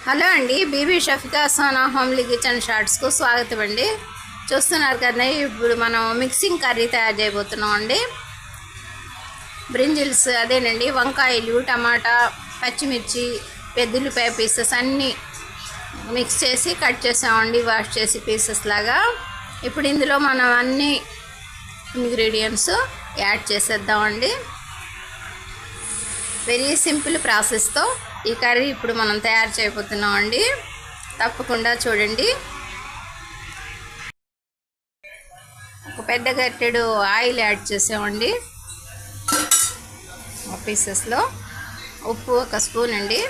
Hello అండి, Bibi Shafika Sona homely kitchen షార్ట్స్కు స్వాగతం అండి. చూస్తున్నారు కదా, ఇప్పుడు మనం మిక్సింగ్ కర్రీ తయారు చేయబోతున్నాం అండి. బ్రింజిల్స్ అదేనండి, వంకాయలు, టమాటా, పచ్చిమిర్చి, పెద్దుల్లిపాయ పీసెస్ అన్నీ మిక్స్ చేసి కట్ చేసామండి, వాష్ చేసి పీసెస్ లాగా. ఇప్పుడు ఇందులో మనం అన్ని ఇంగ్రీడియంట్స్ యాడ్ చేసేద్దామండి. వెరీ సింపుల్ ప్రాసెస్తో ఈ కర్రీ ఇప్పుడు మనం తయారు చేయబోతున్నాం అండి. తప్పకుండా చూడండి. ఒక పెద్ద గట్టెడు ఆయిల్ యాడ్ చేసామండి. పీసెస్లో ఉప్పు 1 స్పూన్ అండి.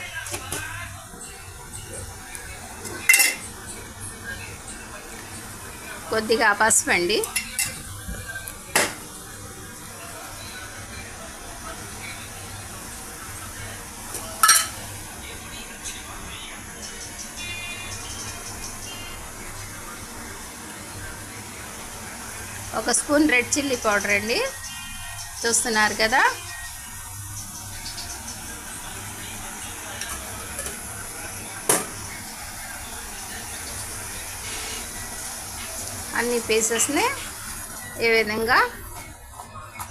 కొద్దిగా పసుపు అండి. ఒక స్పూన్ రెడ్ చిల్లీ పౌడర్ అండి. చూస్తున్నారు కదా, అన్ని పీసెస్ని ఈ విధంగా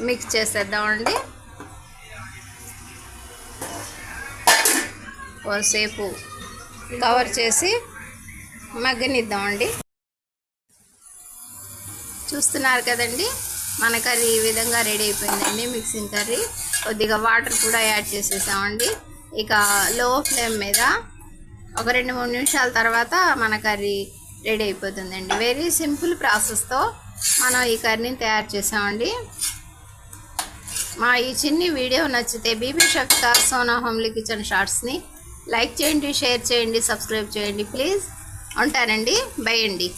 మిక్స్ చేసేద్దామండి. కొద్దిసేపు కవర్ చేసి మగ్గనిద్దామండి. చూస్తున్నారు కదండి, మన కర్రీ ఈ విధంగా రెడీ అయిపోయిందండి. మిక్సింగ్ కర్రీ కొద్దిగా వాటర్ కూడా యాడ్ చేసేసామండి. ఇక లో ఫ్లేమ్ మీద ఒక 2-3 నిమిషాల తర్వాత మన కర్రీ రెడీ అయిపోతుందండి. వెరీ సింపుల్ ప్రాసెస్తో మనం ఈ కర్రీని తయారు చేసామండి. మా ఈ చిన్ని వీడియో నచ్చితే బీబీ షఫికా సోనా హోమ్లీ కిచెన్ షార్ట్స్ని లైక్ చేయండి, షేర్ చేయండి, సబ్స్క్రైబ్ చేయండి ప్లీజ్. ఉంటానండి, బై అండి.